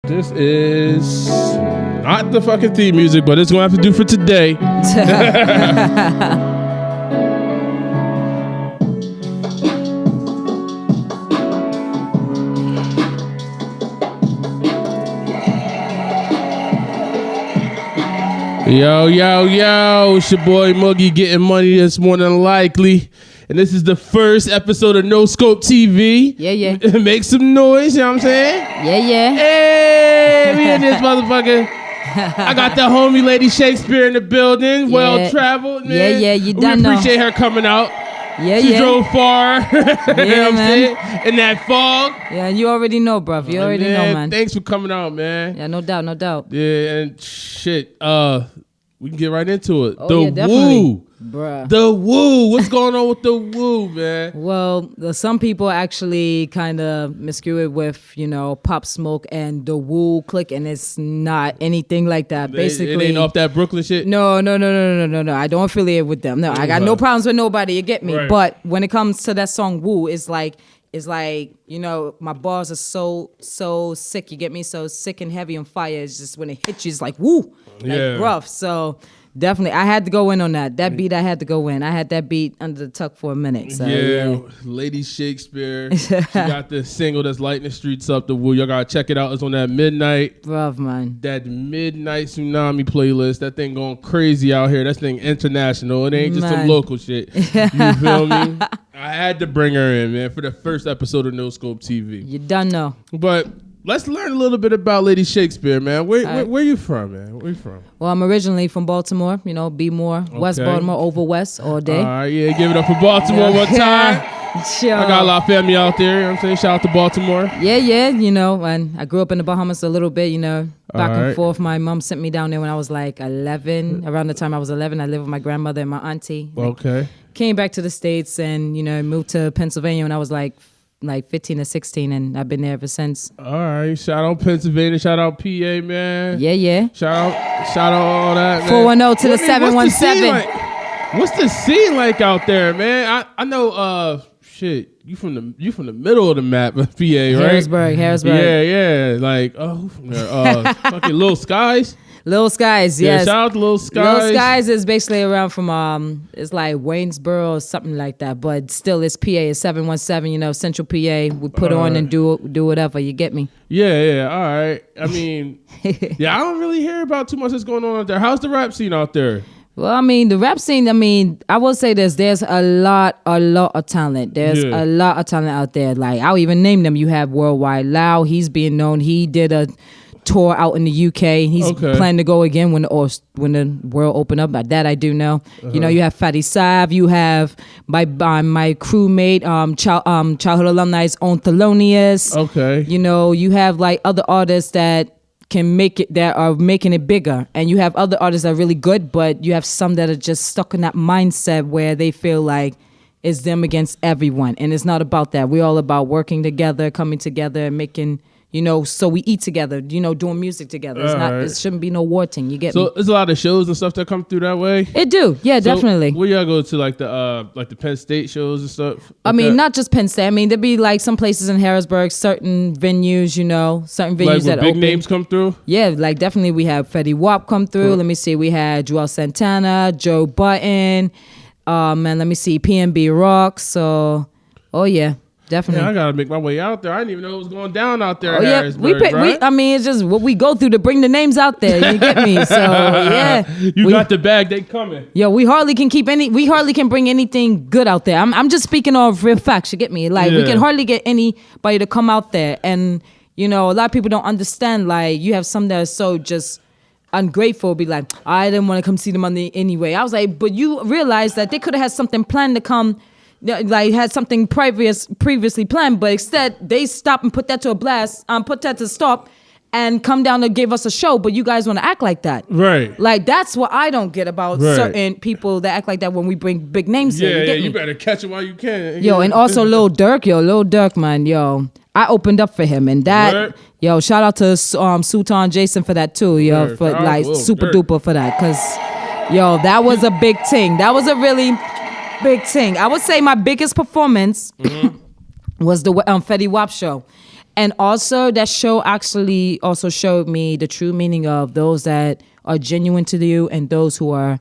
This is not the fucking theme music, but it's gonna have to do for today. Yo, it's your boy Muggy getting money that's more than likely. And this is the first episode of NoScope TV. Yeah. Make some noise, you know what I'm saying? Yeah. Hey, we in this motherfucker. I got the homie lady Shakespeare in the building. Well traveled, man. Yeah, you done know. We appreciate her coming out. She drove far. You know what I'm saying? In that fog. Yeah, you already know, bruv. You already know, man. Thanks for coming out, man. Yeah, no doubt. Yeah, and shit. We can get right into it. Definitely. Woo. Bruh. The woo. What's going on with the woo, man? Well, some people actually kind of miscue it with, Pop Smoke and the Woo clique, and it's not anything like that. Basically, it ain't off that Brooklyn shit? No. I don't affiliate with them. No, I got no problems with nobody. You get me? Right. But when it comes to that song Woo, it's like, my bars are so sick. You get me? So sick and heavy on fire. It's just when it hits you, it's like woo, rough. So definitely, I had to go in on that. That beat, I had to go in. I had that beat under the tuck for a minute. So, yeah. Lady Shakespeare. She got the single that's lighting the streets up. The woo. Y'all gotta check it out. It's on that midnight. Rough, man. That midnight tsunami playlist. That thing going crazy out here. That thing international. It ain't just some local shit. You feel me? I had to bring her in, man, for the first episode of NoScope TV. You done know. But let's learn a little bit about Lady Shakespeare, man. Where you from, man? Where you from? Well, I'm originally from Baltimore, B-more, West Baltimore, over West all day. All right, yeah, give it up for Baltimore one time. Sure. I got a lot of family out there, you know what I'm saying? Shout out to Baltimore. Yeah, and I grew up in the Bahamas a little bit, back and forth. My mom sent me down there when I was like 11. Around the time I was 11, I lived with my grandmother and my auntie. Okay. Came back to the States and, moved to Pennsylvania when I was like 15 or 16, and I've been there ever since. All right. Shout out Pennsylvania. Shout out PA, man. Yeah. Shout out all that, man. 410 to the 717. What's the scene like out there, man? I know, you from the middle of the map of PA, right? Harrisburg. Yeah. Like, who from there? Fucking Little Skies. Little Skies, yes. Yeah, shout out to Little Skies. Little Skies is basically around from, it's like Waynesboro or something like that, but still it's PA, it's 717, Central PA. We put on and do whatever, you get me? Yeah, all right. I mean, I don't really hear about too much that's going on out there. How's the rap scene out there? Well, the rap scene, I will say this, there's a lot of talent. There's a lot of talent out there. Like, I'll even name them. You have Worldwide Lau, he's being known. He did a tour out in the UK. He's planning to go again when the world open up. That I do know. You have Fatty Sav. You have my crewmate, childhood alumni's own Thelonious. Okay. You have like other artists that can make it, that are making it bigger, and you have other artists that are really good, but you have some that are just stuck in that mindset where they feel like it's them against everyone, and it's not about that. We're all about working together, coming together, and making, so we eat together, doing music together. It's not, it shouldn't be no war thing. You get me? So there's a lot of shows and stuff that come through that way. It do, yeah, so definitely. Where y'all go to, like the Penn State shows and stuff? Not just Penn State. There'd be like some places in Harrisburg, certain venues, certain venues like that big open. Names come through. Yeah, like definitely we have Fetty Wap come through. Let me see, we had Joel Santana, Joe Button, and let me see, PNB Rock. So, yeah. Definitely. Yeah, I gotta make my way out there. I didn't even know it was going down out there. Right? It's just what we go through to bring the names out there. You get me? So yeah, you got the bag. They coming. Yo, we hardly can bring anything good out there. I'm just speaking of real facts. You get me? Like we can hardly get anybody to come out there, and a lot of people don't understand. Like you have some that are so just ungrateful, be like, I didn't want to come see them anyway. I was like, but you realize that they could have had something planned to come. Like had something previously planned, but instead they stop and put that to a blast, put that to stop, and come down to give us a show. But you guys want to act like that, right? Like that's what I don't get about certain people that act like that when we bring big names in. Yeah, you better catch it while you can. Yo, and also Lil Durk, man, yo, I opened up for him, and that, yo, shout out to Sultan Jason for that too, yo, for like super duper for that, cause yo, that was a big thing. That was a really big thing. I would say my biggest performance was the Fetty Wap show. And also that show actually also showed me the true meaning of those that are genuine to you and those who are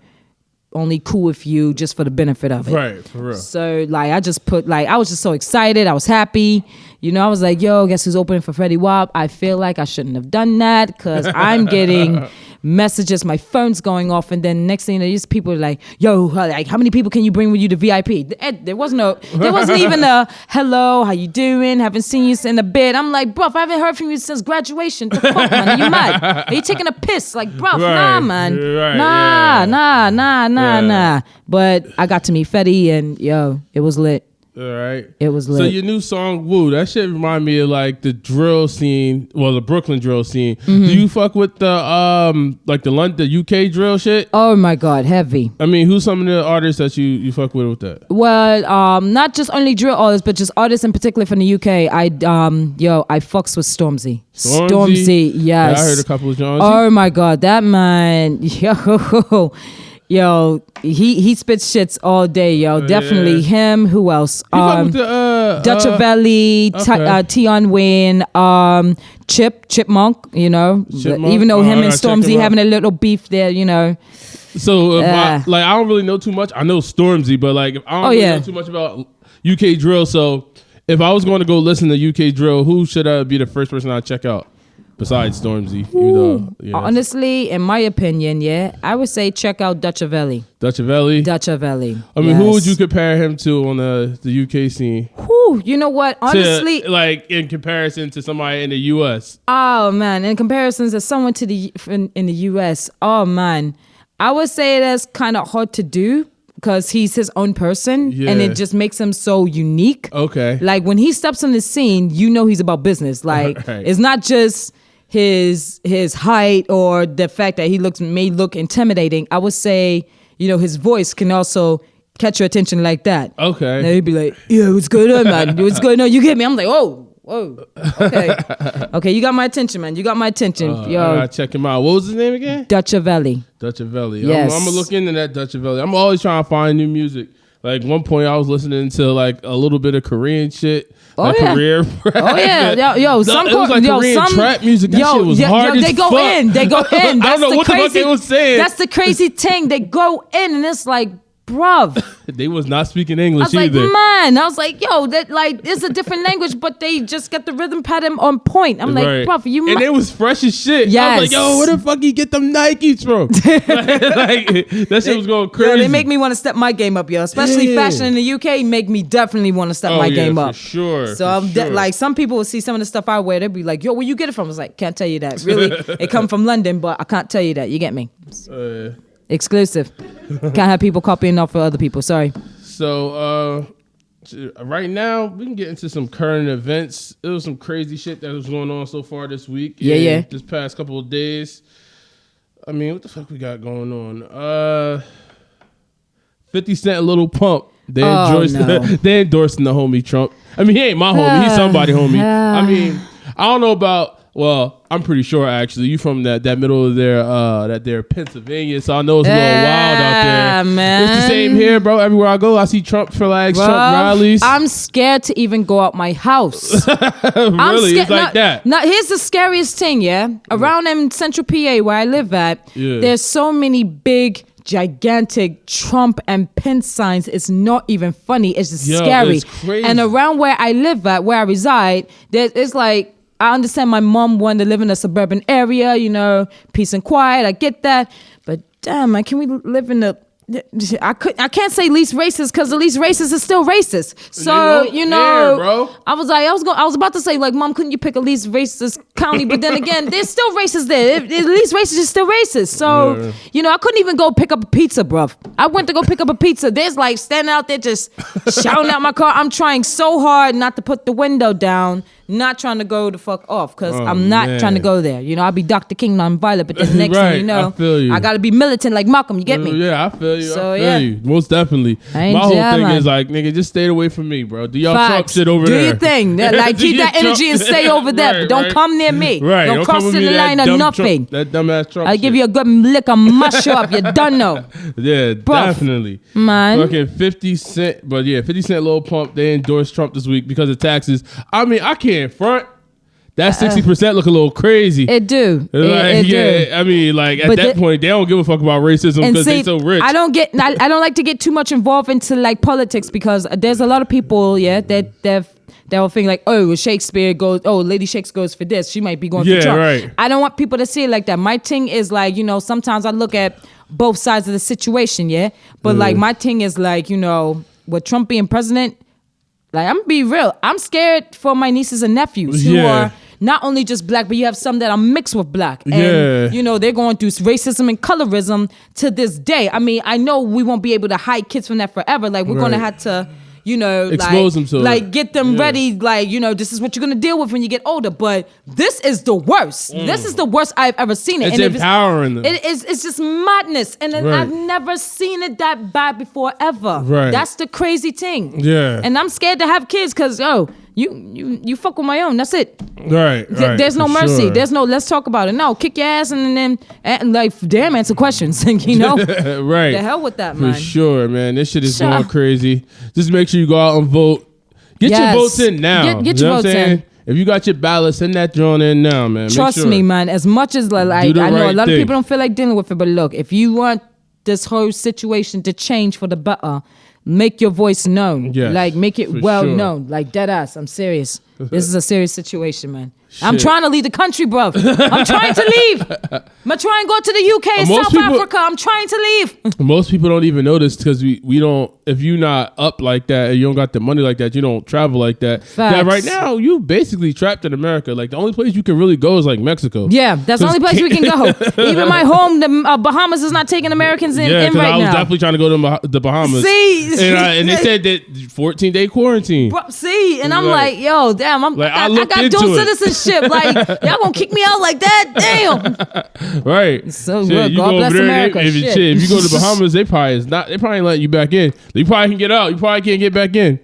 only cool with you just for the benefit of it. Right, for real. So like I was just so excited. I was happy. You know, I was like, yo, guess who's opening for Freddie Wap? I feel like I shouldn't have done that because I'm getting messages, my phone's going off, and then next thing you know, these people are like, yo, like how many people can you bring with you to VIP? There wasn't even a hello, how you doing? Haven't seen you in a bit. I'm like, bruv, I haven't heard from you since graduation. The fuck, man? Are you mad? Are you taking a piss? Like, bruv, nah, man. Right, Nah. But I got to meet Fetty, and yo, it was lit. All right. It was lit. So your new song, Woo, that shit remind me of like the drill scene, well, the Brooklyn drill scene. Do you fuck with the like the UK drill shit? Oh my God, heavy. I mean, who's some of the artists that you fuck with that? Well, not just only drill artists, but just artists in particular from the UK. I fucks with Stormzy. Stormzy, yes. Yeah, I heard a couple of Jones. Oh my God, that man, Yo, he spits shits all day, yo. Definitely him. Who else? You fuck with the Dutchavelli, Tion Wayne, Chipmunk, you know. Chipmunk? Even though him and Stormzy having a little beef there, you know. So I don't really know too much. I know Stormzy, but like I don't really know too much about UK drill. So if I was going to go listen to UK drill, who should be the first person I'd check out? Besides Stormzy, honestly, in my opinion, I would say check out Dutchavelli. Dutchavelli. I mean, who would you compare him to on the UK scene? You know what? Honestly, like in comparison to somebody in the US. Oh man, in comparison to someone in the US, oh man, I would say that's kind of hard to do. Because he's his own person and it just makes him so unique. Okay. Like when he steps on the scene, you know he's about business. Like it's not just his height or the fact that he may look intimidating. I would say, you know, his voice can also catch your attention like that. Okay. And he'd be like, yeah, what's going on, man? What's going on? You get me? I'm like, oh. Whoa. Okay. Okay, you got my attention, man. You got my attention. Yo. I gotta check him out. What was his name again? Dutchavelli. Yes. I'm gonna look into that Dutchavelli. I'm always trying to find new music. Like one point I was listening to like a little bit of Korean shit. Korean rap. Oh yeah. Yo, some Korean trap music. That shit was hard as they go fuck. in. They go in. I don't know what the fuck they was saying. That's the crazy thing. They go in and it's like, bruv. They was not speaking English either. I was like, man. I was like, yo, that like it's a different language, but they just get the rhythm pattern on point. I'm like, bruv, and it was fresh as shit. Yes. I was like, yo, where the fuck you get them Nikes from? like that shit was going crazy. Yo, they make me want to step my game up, yo. Especially fashion in the UK make me definitely want to step my game up. For sure. So I'm like, some people will see some of the stuff I wear, they'll be like, yo, where you get it from? I was like, can't tell you that. Really, it come from London, but I can't tell you that. You get me? Exclusive. Can't have people copying off for other people. Sorry. So right now we can get into some current events. There was some crazy shit that was going on so far this week. Yeah. This past couple of days. I mean, what the fuck we got going on? 50 Cent, Little Pump. They endorsing the homie Trump. I mean, he ain't my homie. He's somebody homie. I mean, I don't know about. Well, I'm pretty sure actually you from that middle of their Pennsylvania, so I know it's a little wild out there. Man. It's the same here, bro. Everywhere I go, I see Trump flags, Trump rallies. I'm scared to even go out my house. Really, it's like that. Now, here's the scariest thing, around in Central PA where I live at, there's so many big, gigantic Trump and Pence signs. It's not even funny. It's just scary. It's crazy. And around where I live at, where I reside, it's like. I understand my mom wanted to live in a suburban area, you know, peace and quiet. I get that. But damn, man, can we live in the... I can't say least racist because the least racist is still racist. So you know, bro. I was about to say like, Mom, couldn't you pick a least racist county? But then again, there's still racists there. The least racist is still racist. So you know, I couldn't even go pick up a pizza, bruv. I went to go pick up a pizza. There's like standing out there just shouting out my car. I'm trying so hard not to put the window down. Not trying to go the fuck off because I'm not trying to go there. You know, I'll be Dr. King non-violent, but then the next thing you know, I gotta be militant like Malcolm. You get me? Yeah, I feel you. So, I feel you. Most definitely. My whole thing is like, nigga, just stay away from me, bro. Do y'all Trump shit over there. Do your thing. Like, keep that energy and stay over there. But don't come near me. Right. Don't cross the line or nothing. That dumbass Trump I'll give you a good lick of mush you up. You done know. Yeah, definitely. Man. Fucking 50 Cent. But yeah, 50 Cent, Lil Pump, they endorsed Trump this week because of taxes. I mean, I can't front. that 60% look a little crazy. It do. Like, do. I mean, like at that point, they don't give a fuck about racism because they so rich. I don't like to get too much involved into like politics because there's a lot of people, that will think like, oh, Shakespeare goes, oh, Lady Shakespeare goes for this. She might be going for Trump. Right. I don't want people to see it like that. My thing is like, sometimes I look at both sides of the situation, but like my thing is like, with Trump being president, like I'm gonna be real, I'm scared for my nieces and nephews who are not only just black, but you have some that are mixed with black. And, they're going through racism and colorism to this day. I mean, I know we won't be able to hide kids from that forever. Like, we're going to have to, expose them to like get them ready. Like, this is what you're going to deal with when you get older. But this is the worst. This is the worst I've ever seen it. It's empowering them. It's just madness. And I've never seen it that bad before, ever. Right. That's the crazy thing. Yeah. And I'm scared to have kids because, you fuck with my own. That's it. Right. There's no mercy. Sure. There's no let's talk about it. No, kick your ass and then like damn answer questions. Right. The hell with that, man. For sure, man. This shit is going crazy. Just make sure you go out and vote. Get your votes in now. Get your votes in. If you got your ballot, send that joint in now, man. Trust me, man. As much as like I know a lot of people don't feel like dealing with it, but look, if you want this whole situation to change for the better, make your voice known. Yes, like make it known. Like dead ass. I'm serious. This is a serious situation, man. I'm trying to leave the country, bro. I'm trying to leave. I'm trying to go to the UK and South Africa. I'm trying to leave. Most people don't even notice because we don't. If you're not up like that and you don't got the money like that, you don't travel like that. Facts. Yeah, right now you basically trapped in America. Like the only place you can really go is like Mexico. Yeah, that's the only place we can go. Even my home, the Bahamas, is not taking Americans in right now. I was definitely trying to go to the Bahamas. See, and they said that 14-day quarantine. Bro, see, and I'm like, yo, damn, I got dual citizenship. Like, y'all gonna kick me out like that? Damn. Right. So God bless America. If you go to the Bahamas, they probably ain't letting you back in. You probably can get out. You probably can't get back in.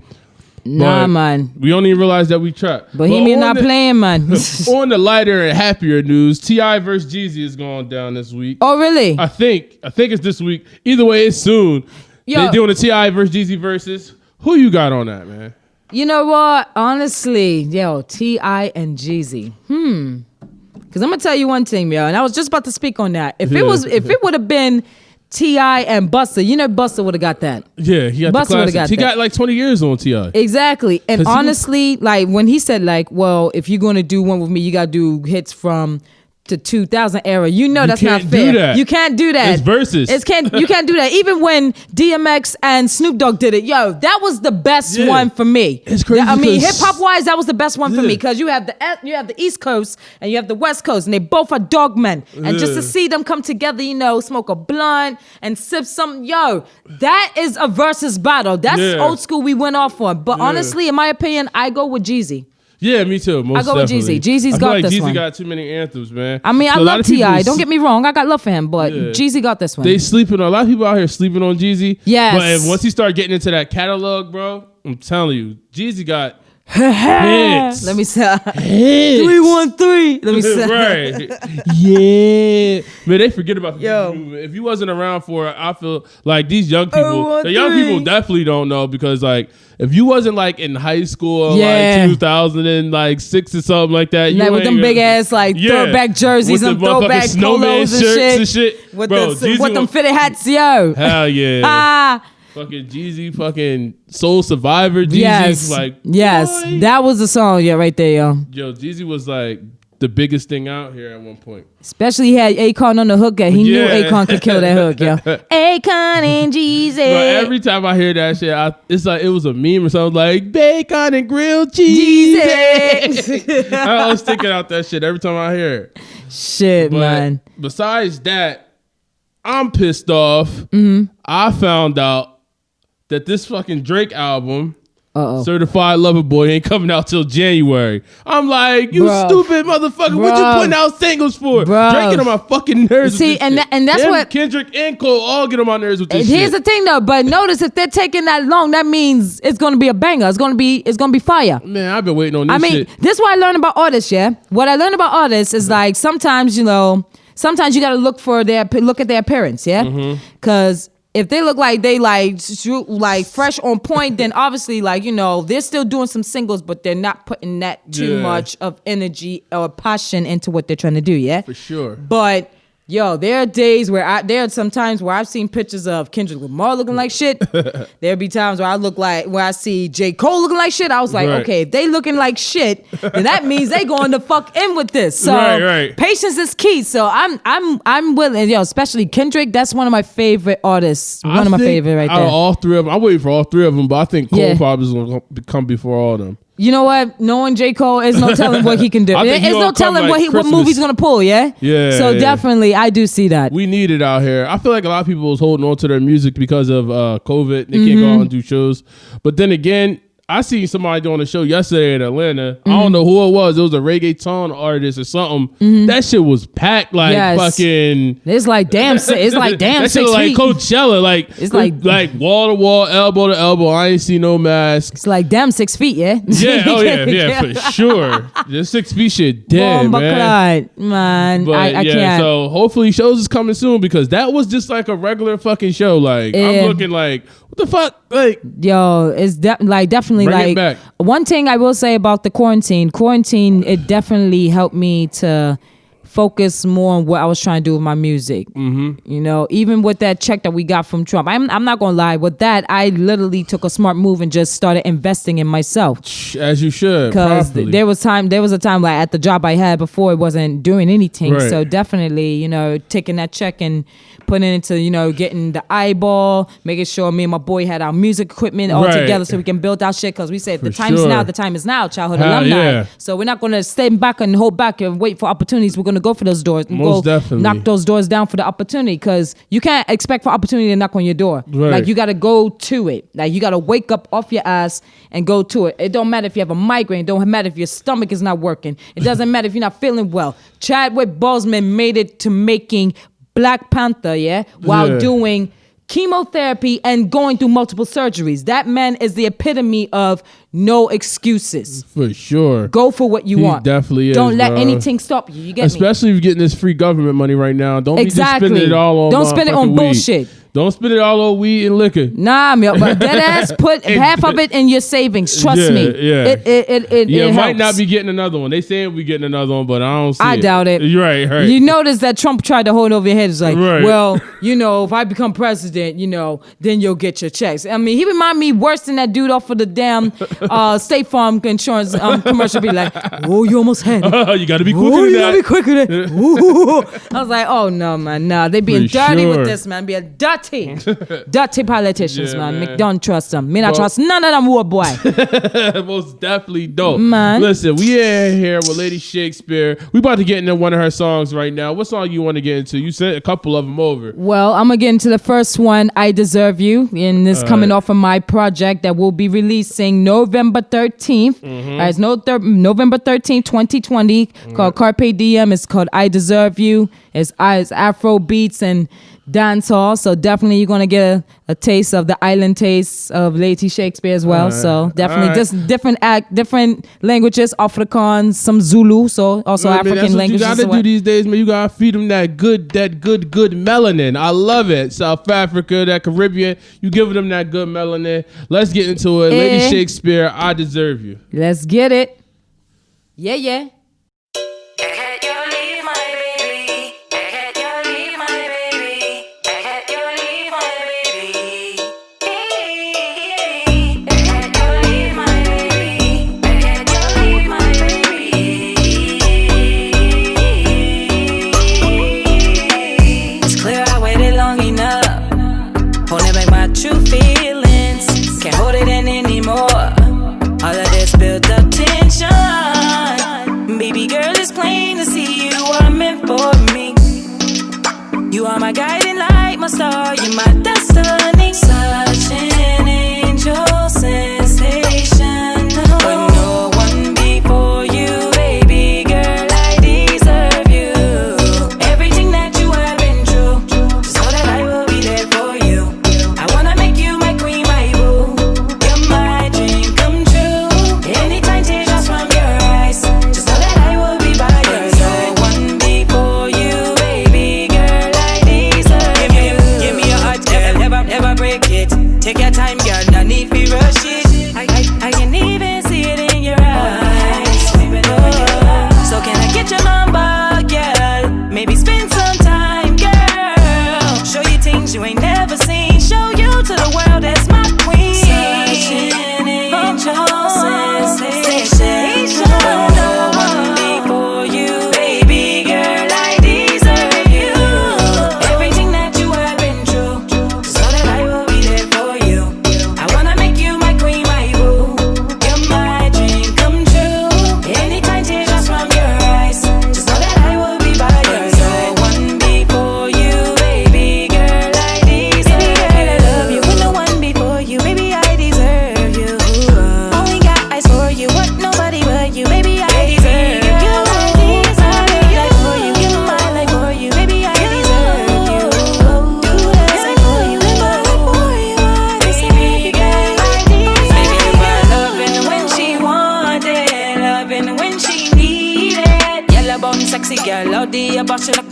Nah, man. We don't even realize that we trapped. Bohemian not playing, man. On the lighter and happier news, T.I. versus Jeezy is going down this week. Oh, really? I think it's this week. Either way, it's soon. They're doing the T.I. versus Jeezy versus. Who you got on that, man? You know what? Honestly, T.I. and Jeezy. Because I'm gonna tell you one thing, and I was just about to speak on that. If it would have been T.I. and Busta, Busta would have got that. Yeah, he got Busta the classics. He got like 20 years on T.I. Exactly. And honestly, like when he said like, well, if you're gonna do one with me, you gotta do hits from the 2000 era. That's not fair. You can't do that. It's versus. You can't do that. Even when DMX and Snoop Dogg did it, that was the best one for me. It's crazy. I mean, hip hop wise, that was the best one for me because you have the East Coast and you have the West Coast, and they both are dog men. And just to see them come together, smoke a blunt and sip something, that is a versus battle. That's old school. We went off on. But honestly, in my opinion, I go with Jeezy. Yeah, me too. Most I go with definitely. Jeezy. Jeezy's got this one. Jeezy got too many anthems, man. I mean, I love T.I. Don't get me wrong. I got love for him, but Jeezy got this one. They sleeping. A lot of people out here sleeping on Jeezy. Yes. But once he start getting into that catalog, bro, I'm telling you, Jeezy got hits. Let me say 313. Let me say right. Yeah. Man, they forget about the movement. If you wasn't around for it, I feel like these young people, the young people definitely don't know because like if you wasn't like in high school like 2006 or something like that, like with them big ass like throwback jerseys and throwback polos and shit. With them fitted hats, Hell yeah. Fucking Jeezy, fucking Soul Survivor Jeezy. Boy. That was the song, right there, yo. Yo, Jeezy was like the biggest thing out here at one point. Especially he had Akon on the hook. He knew Akon could kill that hook, yo. Akon and Jeezy. Bro, every time I hear that shit, it's like it was a meme or something like bacon and grilled cheese. I was thinking out that shit every time I hear it. Shit, man. Besides that, I'm pissed off. I found out that this fucking Drake album, Certified Lover Boy, ain't coming out till January. I'm like, you stupid motherfucker. What you putting out singles for? Drake get on my fucking nerves. See, and that's what Kendrick and Cole all get on my nerves with this shit. Here's the thing though, but notice if they're taking that long, that means it's gonna be a banger. It's gonna be fire. Man, I've been waiting on this shit. This is what I learned about artists, What I learned about artists is like sometimes you gotta look at their appearance, because if they look like they like fresh on point, then obviously like, you know, they're still doing some singles, but they're not putting that too much of energy or passion into what they're trying to do. Yeah, for sure. But yo, there are days where there are some times where I've seen pictures of Kendrick Lamar looking like shit. There'll be times where I see J. Cole looking like shit. I was like, okay, if they looking like shit, then that means they going to fuck in with this. So patience is key. So I'm willing, yo, especially Kendrick. That's one of my favorite artists. One of my favorite right there. All three of them. I'm waiting for all three of them, but I think Cole probably is going to come before all of them. You know what? Knowing J. Cole, there's no telling what he can do. There's no telling what movie he's gonna pull. Yeah. So definitely, I do see that. We need it out here. I feel like a lot of people was holding on to their music because of COVID. They can't go out and do shows. But then again, I seen somebody doing a show yesterday in Atlanta. I don't know who it was. It was a reggaeton artist or something. That shit was packed like fucking. It's like damn. It's like damn. That shit was like Coachella. Like it's like wall to wall, elbow to elbow. I ain't see no mask. It's like damn 6 feet. Yeah. Yeah. Oh yeah. For sure. This 6 feet shit dead, man. But I can't. So hopefully shows is coming soon because that was just like a regular fucking show. Like I'm looking like. What the fuck? Like, yo, it's definitely bring it back. One thing I will say about the quarantine, it definitely helped me to focus more on what I was trying to do with my music. You know, even with that check that we got from Trump, I'm not gonna lie. With that, I literally took a smart move and just started investing in myself. As you should, because there was a time like at the job I had before, it wasn't doing anything. Right. So definitely, you know, taking that check and putting it into, you know, getting the eyeball, making sure me and my boy had our music equipment all together so we can build our shit. Because we said the time is now, childhood alumni. Yeah. So we're not going to stand back and hold back and wait for opportunities. We're going to go for those doors. Most definitely. Knock those doors down for the opportunity, because you can't expect for opportunity to knock on your door. Right. Like you got to go to it. Like you got to wake up off your ass and go to it. It don't matter if you have a migraine. It don't matter if your stomach is not working. It doesn't matter if you're not feeling well. Chadwick Boseman made it to making Black Panther, while doing chemotherapy and going through multiple surgeries. That man is the epitome of no excuses. For sure. Go for what you want. Definitely is. Don't let anything stop you. You get Especially if you're getting this free government money right now. Don't be just spending it all on Don't spend it on bullshit. Don't spend it all on weed and liquor. Nah, but that ass put half of it in your savings. Trust me. Yeah. It might not be getting another one. They saying we getting another one, but I don't see it. I doubt it. You're right. You notice that Trump tried to hold over your head. It's like, well, you know, if I become president, you know, then you'll get your checks. I mean, he remind me worse than that dude off of the damn State Farm insurance commercial. Be like, oh, you almost had it. You got to be quicker than that. You got to be quicker than that. I was like, oh, no, man. Nah, they being dirty with this, man. Being dirty politicians, man. Don't trust them. Me not trust none of them war boy. Most definitely don't. Man. Listen, we in here with Lady Shakespeare. We about to get into one of her songs right now. What song you want to get into? You sent a couple of them over. Well, I'm going to get into the first one, I Deserve You. And this coming off of my project that will be releasing November 13th. It's November 13th, 2020. Called Carpe Diem. It's called I Deserve You. It's Afro beats and dancehall, so definitely you're gonna get a taste of the island taste of Lady Shakespeare as well. So definitely just different languages, Afrikaans, some Zulu, so also African languages. You gotta do these days, man. You gotta feed them that good melanin. I love it. South Africa, that Caribbean, you giving them that good melanin. Let's get into it. Lady Shakespeare, I Deserve You. Let's get it. Yeah. You are my guiding light, my star, you're my destiny. Such an angel sensation, but no one before you, baby girl, I deserve you. Everything that you have been through, just know that I will be there for you. I wanna make you my queen, my boo. You're my dream come true. Anytime tears drops from your eyes, just know that I will be by your side. No one before you, baby girl, I deserve you. Give me your heart,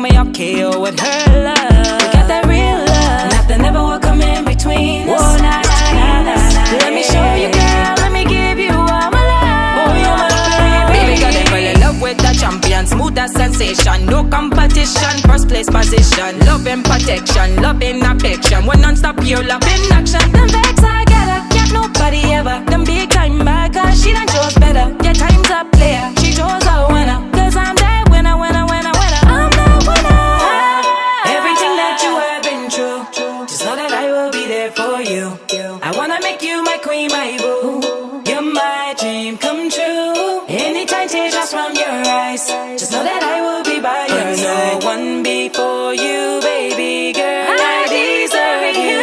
me a KO with her love. We got that real love. Nothing ever will come in between us. Oh, nah, nah, nah, nah, nah. Let me show you, girl. Let me give you all my love. Oh, you're my love. Baby girl, they fell in love with the champion. Smooth as sensation. No competition. First place position. Love and protection. Love in affection. When non-stop pure love in action. Them vex I get her. Can't nobody ever. Them big time bad girl. She done chose better. Yeah, time's up player. She chose a winner. Cause I'm that winner, winner, winner, winner. I'm the winner. Everything that you have been through, just know that I will be there for you. I wanna make you my queen, my boo. You're my dream come true. Anytime tears just from your eyes, just know that I will be by your side. No one before you, baby girl. I deserve you.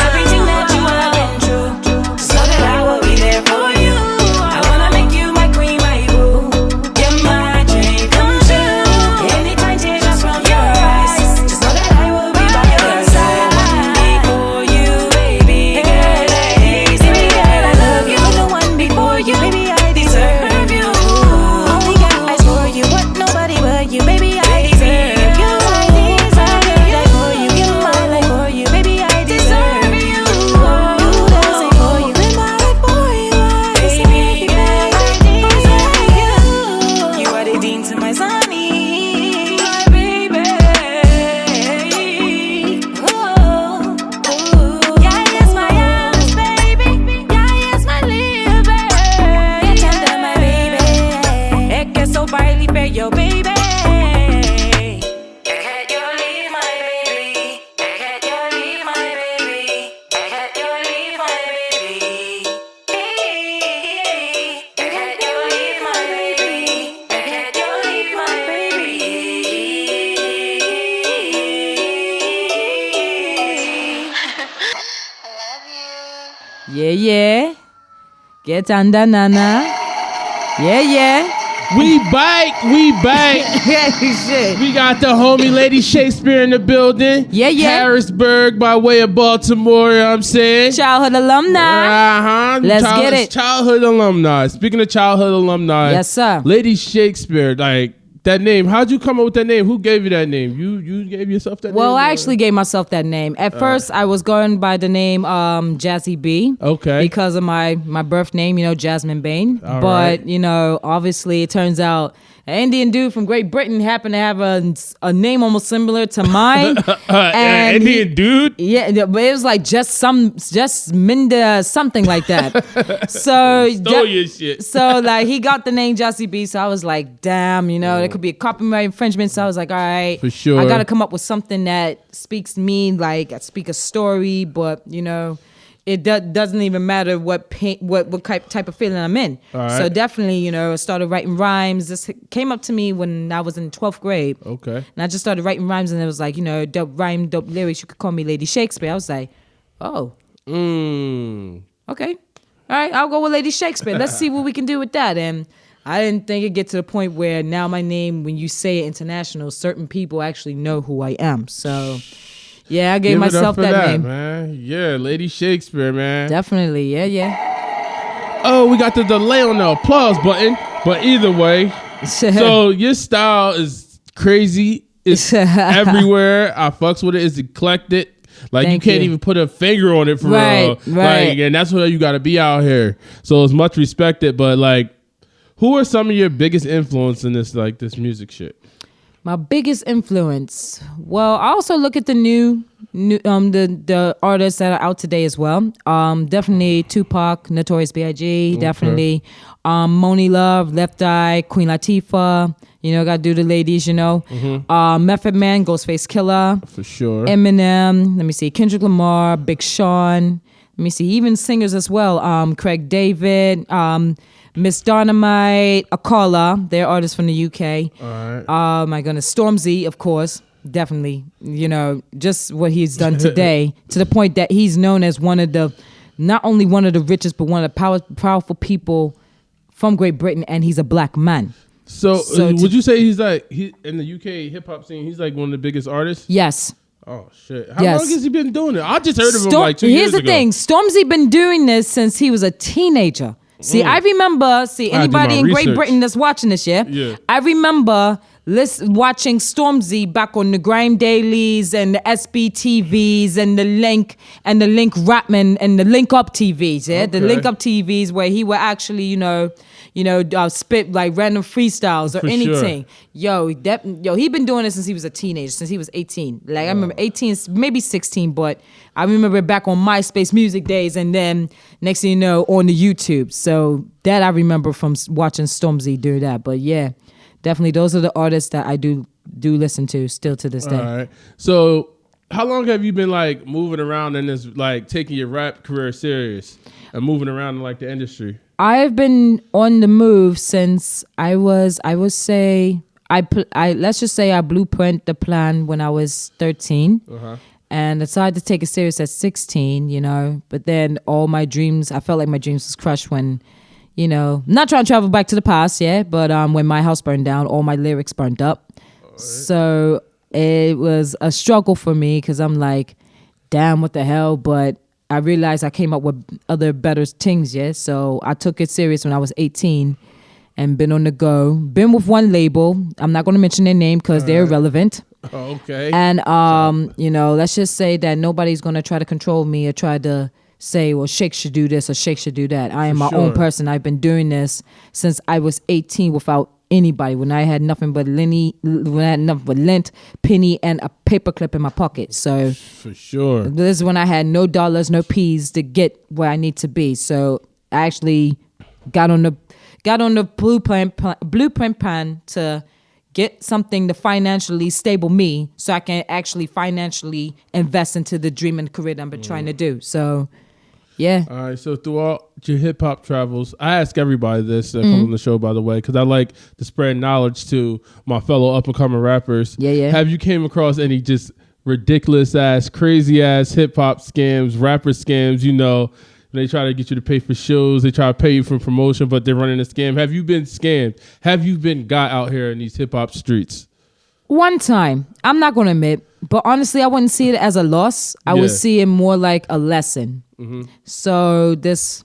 Everything that you have been through, just know that I will be there for you. I wanna make you my queen, my boo. You're my dream come true. Anytime tears just from your eyes, just know that I will be by your side. No one before you, baby girl. Baby girl, I love you. No one before you, baby, I deserve you. Only got eyes for you, but nobody but you, baby, I deserve you. I die for you, give my life for you, baby, I deserve you. You dancing for you, live my life for you, baby girl, I deserve you. You are the dean to my sunny, my baby. Oh, yeah, yes, my arms, baby. Yeah, yes, my liver. Yeah, chanta, my baby. Es que so baile for your baby. Can't you leave my baby? Can't you leave my baby? Can't you leave my baby? Can't you leave my baby? Can't you leave my baby? Yeah, yeah. Get under, Nana. Yeah, yeah. We back. Shit. We got the homie Lady Shakespeare in the building. Yeah, yeah. Harrisburg by way of Baltimore, you know what I'm saying? Childhood alumni. Uh-huh. Let's get it. Childhood alumni. Speaking of childhood alumni. Yes, sir. Lady Shakespeare, like that name. How'd you come up with that name? Who gave you that name? You gave yourself that name? Well, I actually gave myself that name. At first, I was going by the name Jazzy B. Okay. Because of my birth name, Jasmine Bain. All but, right. Obviously it turns out an Indian dude from Great Britain happened to have a name almost similar to mine. And Indian dude? Yeah, but it was like just Minda, something like that. So Stole your shit. So like he got the name Jazzy B. So I was like, damn, there could be a copyright infringement. So I was like, all right, for sure, I got to come up with something that speaks to me, like I speak a story, but it doesn't even matter what type of feeling I'm in. Right. So definitely, I started writing rhymes. This came up to me when I was in 12th grade. Okay. And I just started writing rhymes, and it was like, dope rhyme, dope lyrics. You could call me Lady Shakespeare. I was like, oh. Okay. All right, I'll go with Lady Shakespeare. Let's see what we can do with that. And I didn't think it'd get to the point where now my name, when you say it international, certain people actually know who I am. So... yeah, I gave myself that name. Man. Yeah, Lady Shakespeare, man. Definitely, yeah. Oh, we got the delay on the applause button. But either way, so your style is crazy. It's everywhere. I fucks with it. It's eclectic. Like you can't even put a finger on it for real. Right. Like, and that's where you got to be out here. So it's much respected. But like, who are some of your biggest influence in this music shit? My biggest influence. Well, I also look at the new the artists that are out today as well. Definitely Tupac, Notorious B.I.G. Okay. Definitely Moni Love, Left Eye, Queen Latifah. Gotta do the ladies. Method Man, Ghostface Killer, for sure. Eminem. Let me see, Kendrick Lamar, Big Sean. Let me see, even singers as well. Craig David. Miss Dynamite, Akala, they're artists from the UK. All right. My goodness, Stormzy, of course, definitely. Just what he's done today, to the point that he's known as not only one of the richest, but one of the powerful people from Great Britain, and he's a black man. So would you say he's like in the UK hip hop scene? He's like one of the biggest artists. Yes. Oh shit! How long has he been doing it? I just heard of him like 2 years ago. Here's the thing: Stormzy been doing this since he was a teenager. See, I remember, anybody in Great Britain that's watching this, yeah? I remember watching Stormzy back on the Grime Dailies and the SBTVs and the Link Rapman and the Link Up TVs, yeah, the Link Up TVs where he would actually, spit like random freestyles or anything. Sure. He been doing this since he was a teenager, since he was 18. Like I remember 18, maybe 16, but I remember back on MySpace music days, and then next thing you know, on the YouTube. So that I remember from watching Stormzy do that. But yeah. Definitely, those are the artists that I do listen to still to this day. All right. So, how long have you been like moving around in this, like taking your rap career serious and moving around in like the industry? I've been on the move since let's just say I blueprint the plan when I was 13. And decided to take it serious at 16, but then all my dreams, I felt like my dreams was crushed when, not trying to travel back to the past, yeah, but when my house burned down, all my lyrics burned up. Right. So it was a struggle for me because I'm like, damn, what the hell? But I realized I came up with other better things, yeah. So I took it serious when I was 18 and been on the go. Been with one label. I'm not going to mention their name because they're irrelevant. Oh, okay. And, let's just say that nobody's going to try to control me or try to say, well, Shake should do this or Shake should do that. I am my own person. I've been doing this since I was 18 without anybody, when I had nothing but lint, penny, and a paperclip in my pocket. So for sure, this is when I had no dollars, no peas to get where I need to be. So I actually got on the blueprint plan to get something to financially stable me so I can actually financially invest into the dream and career that I've been trying to do. So, yeah. All right. So through all your hip hop travels, I ask everybody this that comes on the show, by the way, because I like to spread knowledge to my fellow up and coming rappers. Yeah. Have you came across any just ridiculous ass, crazy ass hip hop scams, rapper scams? They try to get you to pay for shows. They try to pay you for promotion, but they're running a scam. Have you been scammed? Have you been got out here in these hip hop streets? One time, I'm not going to admit, but honestly, I wouldn't see it as a loss. I would see it more like a lesson. So this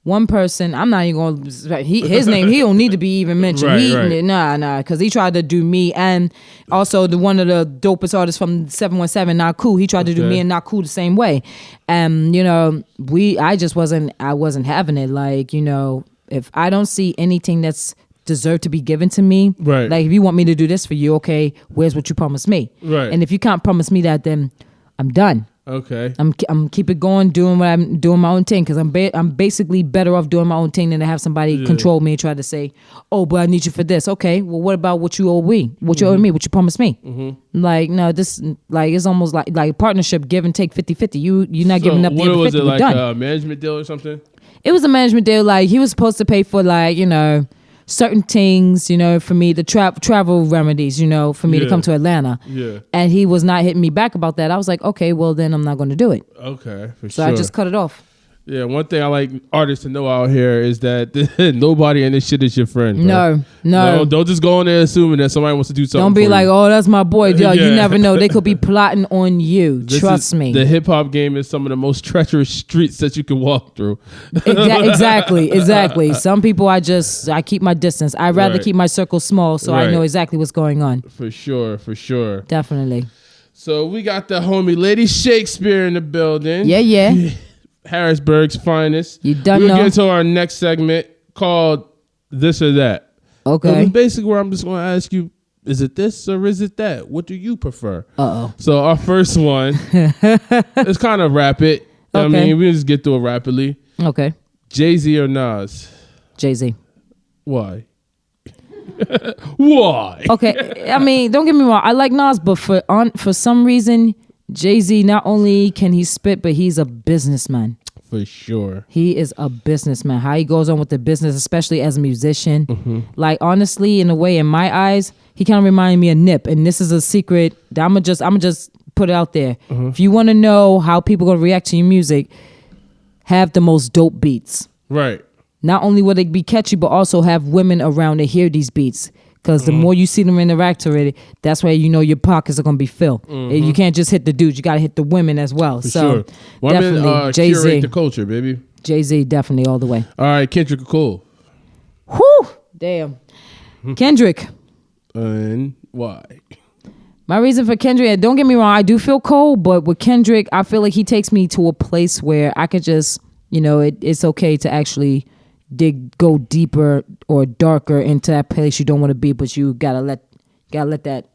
one person, I'm not even going to, his name, he don't need to be even mentioned. Right. Nah, because he tried to do me, and also one of the dopest artists from 717, Not Cool, he tried to do me and Not Cool the same way. And, I wasn't having it. Like, if I don't see anything that's deserve to be given to me, right. Like if you want me to do this for you, okay, where's what you promised me? Right. And if you can't promise me that, then I'm done. Okay. I'm keep it going, doing what I'm doing my own thing, because I'm basically better off doing my own thing than to have somebody control me and try to say, oh, but I need you for this. Okay, well, what about what you owe me? What you owe me? What you promised me? Like, no, this like it's almost like partnership, give and take 50-50. You're not giving up the other 50. What was it, like done. A management deal or something? It was a management deal. Like he was supposed to pay for certain things, for me, the travel remedies, for me to come to Atlanta. Yeah. And he was not hitting me back about that. I was like, okay, well, then I'm not going to do it. Okay, for sure. So I just cut it off. Yeah, one thing I like artists to know out here is that nobody in this shit is your friend. Bro. No. Don't just go in there assuming that somebody wants to do something. Don't be for like, you. oh, that's my boy. Yo, you never know. They could be plotting on you. Trust me. The hip hop game is some of the most treacherous streets that you can walk through. Exactly. Some people I keep my distance. I'd rather keep my circle small so I know exactly what's going on. For sure. Definitely. So we got the homie Lady Shakespeare in the building. Yeah. Harrisburg's finest. You done We'll know. get into our next segment called This or That. Okay. Basically where I'm just going to ask you, is it this or is it that? What do you prefer? Uh-oh. So our first one, it's kind of rapid. Okay. I mean, we just get through it rapidly. Okay. Jay-Z or Nas? Jay-Z. Why? Why? Okay. I mean, don't get me wrong. I like Nas, but for some reason, Jay-Z, not only can he spit, but he's a businessman. For sure. He is a businessman. How he goes on with the business, especially as a musician. Like, honestly, in a way, in my eyes, he kind of reminded me of Nip. And this is a secret that I'm gonna just put it out there. If you want to know how people gonna react to your music, have the most dope beats. Right. Not only will they be catchy, but also have women around to hear these beats. Because the more you see them interact already, that's why your pockets are going to be filled. You can't just hit the dudes. You got to hit the women as well. For so sure. Women definitely Jay-Z. curate the culture, baby. Jay-Z, definitely all the way. All right, Kendrick Cole. Whew, damn. Kendrick. And Why? My reason for Kendrick, don't get me wrong, I do feel cold, but with Kendrick, I feel like he takes me to a place where I could just, it's okay to actually go deeper or darker into that place you don't want to be, but you gotta let that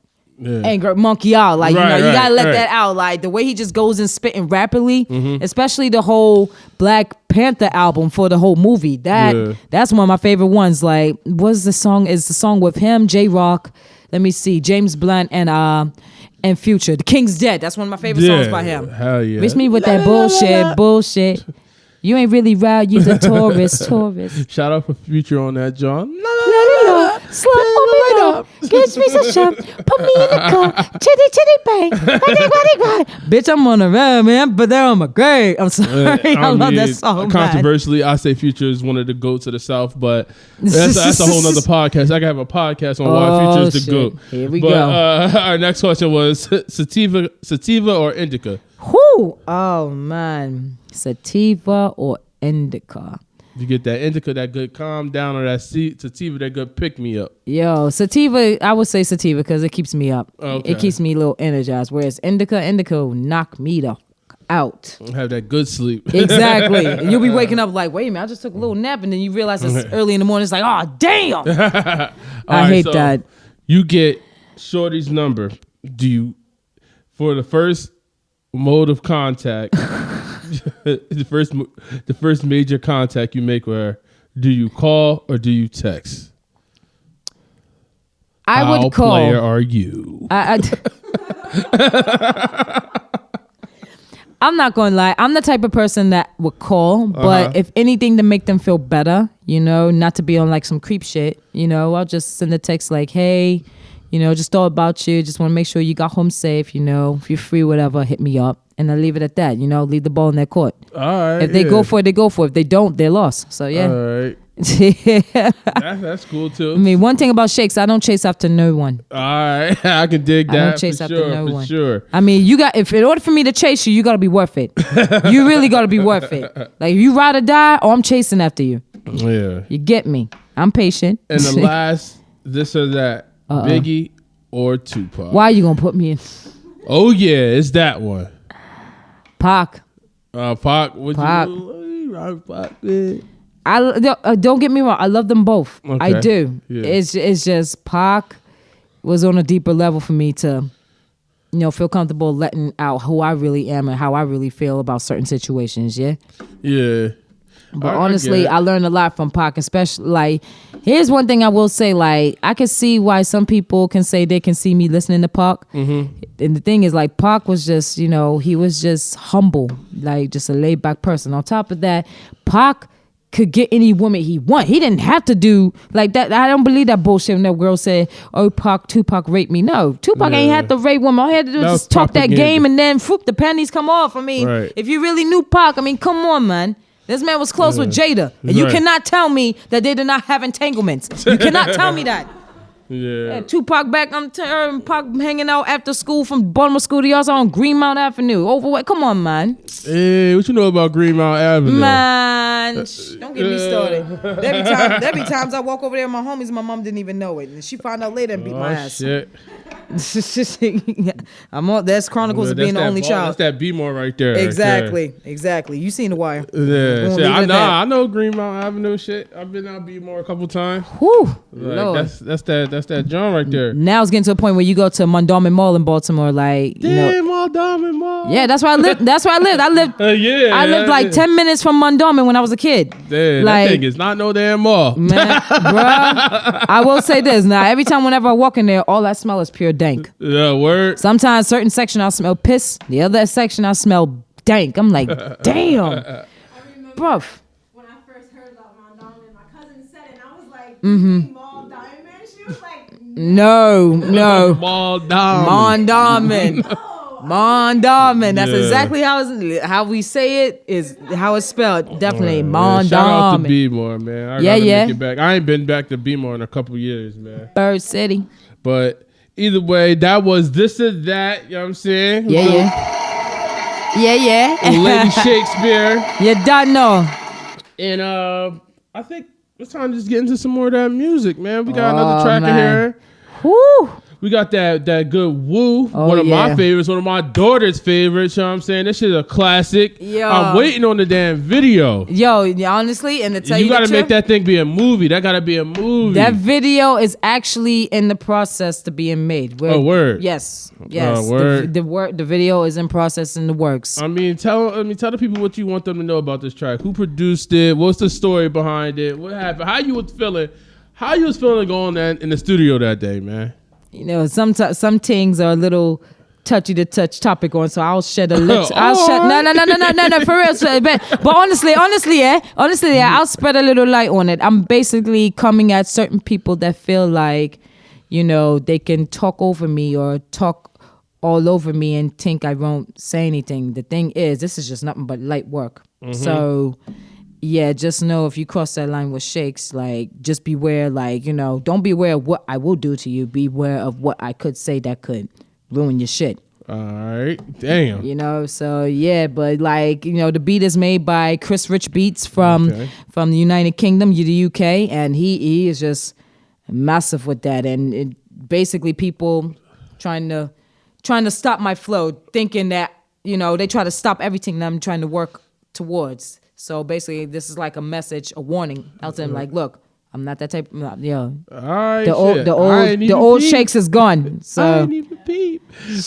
anger monkey out. Like, you gotta let that out. Like, the way he just goes and spitting rapidly, especially the whole Black Panther album for the whole movie. That's one of my favorite ones. Like, what's the song? Is the song with him, J-Rock, let me see, James Blunt and Future. The King's Dead. That's one of my favorite songs by him. Hell yeah. Reach me with that bullshit. You ain't really right, you's a tourist. Shout out for Future on that, John. Slap on me up, gives me some shot, put me in the car, chitty bang, bitch, I'm on the road, man, but they're on my grave. I'm sorry, I love that song. Controversially, I say Future is one of the GOATs of the South, but that's a whole nother podcast. I can have a podcast on why Future is the GOAT. Here we go. Our next question was sativa or indica? Whoo! Oh man, sativa or indica? You get that indica, that good calm down, or that sativa, that good pick me up. Yo, sativa, I would say sativa because it keeps me up. Okay. It keeps me a little energized. Whereas indica will knock me the out. Have that good sleep. Exactly. And you'll be waking up like, wait a minute, I just took a little nap, and then you realize it's early in the morning. It's like, oh damn. I hate that. You get Shorty's number. For the first mode of contact, the first major contact you make with her, do you call or do you text? I would call. How player are you? I'm not going to lie. I'm the type of person that would call, but if anything to make them feel better, not to be on like some creep shit, I'll just send a text like, hey, just thought about you. Just want to make sure you got home safe. If you're free, whatever, hit me up. And I leave it at that. Leave the ball in their court. All right. If they go for it, they go for it. If they don't, they're lost. So, yeah. All right. That's cool, too. I mean, one thing about Shakes, I don't chase after no one. All right. I can dig that. I don't chase after no one. Sure. I mean, in order for me to chase you got to be worth it. You really got to be worth it. Like, you ride or die, or I'm chasing after you. Yeah. You get me. I'm patient. And the last, this or that, Biggie or Tupac? Why are you going to put me in? Oh, yeah. It's that one. Pac. Pac. Pac. Pac. Don't get me wrong. I love them both. Okay. I do. Yeah. It's just Pac was on a deeper level for me to, feel comfortable letting out who I really am and how I really feel about certain situations. Yeah. Yeah. But honestly, I learned a lot from Pac, especially like, here's one thing I will say, like, I can see why some people can say they can see me listening to Pac. Mm-hmm. And the thing is, like, Pac was just, he was just humble, like just a laid back person. On top of that, Pac could get any woman he want. He didn't have to do like that. I don't believe that bullshit when that girl said, oh, Tupac raped me. No, Tupac ain't had to rape women. All he had to do was just talk propaganda. That game and then the panties come off. I mean, if you really knew Pac, I mean, come on, man. This man was close with Jada. And you cannot tell me that they did not have entanglements. You cannot tell me that. Yeah. Tupac back, Pac hanging out after school from Baltimore School to y'all on Greenmount Avenue. Overweight. Come on, man. Hey, what you know about Greenmount Avenue? Man, don't get me started. There be times I walk over there with my homies and my mom didn't even know it. And she found out later and beat my ass. Shit. That's Chronicles of being the only child. That's that B-more right there. Exactly. You seen The Wire. Yeah. Shit, I know Greenmount Avenue shit. I've been out B-more a couple times. Whew. Like, that's that John right there. Now it's getting to a point where you go to Mondawmin Mall in Baltimore, like Mondawmin Mall. Yeah, that's where I lived. I lived like 10 minutes from Mondawmin when I was a kid. Damn, like, that thing is not no damn mall. Man, bruh, I will say this. Now, every time whenever I walk in there, all I smell is pure dank. Yeah, word. Sometimes certain section I smell piss. The other section I smell dank. I'm like, damn. I remember bruv. When I first heard about Mondawmin, my cousin said it, and I was like, Mall Diamond? She was like, no. Mondawmin. Mondawmin. That's exactly how we say it, is how it's spelled. Definitely Mondawmin. Shout out to B-more, man. I gotta make it back. I ain't been back to B-more in a couple years, man. Bird City. But either way, that was this or that. You know what I'm saying? Yeah. Lady Shakespeare. You don't know. And I think it's time to just get into some more of that music, man. We got another track in here. Woo. We got that good Woo, one of my favorites, one of my daughter's favorites. You know what I'm saying? This shit is a classic. Yo. I'm waiting on the damn video. Yo, honestly, and to tell you, you gotta make that thing be a movie. That gotta be a movie. That video is actually in the process to being made. Word. Yes. Word. The video is in process in the works. I mean, tell the people what you want them to know about this track. Who produced it? What's the story behind it? What happened? How you was feeling? How you was feeling going in the studio that day, man? You know, some things are a little touchy to touch topic on, so I'll shed a little. No, for real. But honestly, I'll spread a little light on it. I'm basically coming at certain people that feel like, you know, they can talk over me or talk all over me and think I won't say anything. The thing is, this is just nothing but light work. Mm-hmm. So. Yeah, just know if you cross that line with Shakes, like, just beware, like, you know, don't be aware of what I will do to you. Beware of what I could say that could ruin your shit. All right. Damn. You know, so, yeah, but, like, you know, the beat is made by Chris Rich Beats from the United Kingdom, the UK, and he is just massive with that. And basically people trying to stop my flow, thinking that, you know, they try to stop everything that I'm trying to work towards. So basically, this is like a message, a warning out to them. Like, look, I'm not that type. Yo, the old Shakes is gone. So I ain't even peep.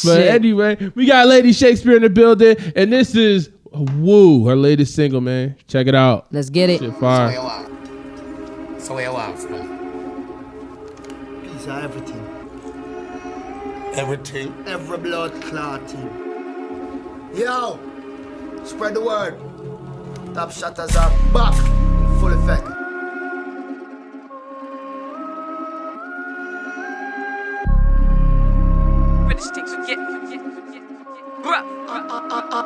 But anyway, we got Lady Shakespeare in the building, and this is Woo, her latest single, man. Check it out. Let's get it. Shit fire. So where you are? Piece of everything. Everything. Every blood clotting. Yo, spread the word. Top shutters are back in full effect.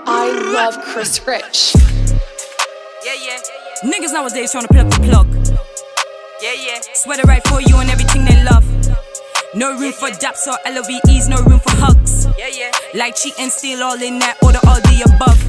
I love Chris Rich. Yeah. Niggas nowadays trying to plug the plug. Yeah. Sweater right for you and everything they love. No room for daps or LOVEs, no room for hugs. Yeah. Like cheating, steal all in that order, all the above.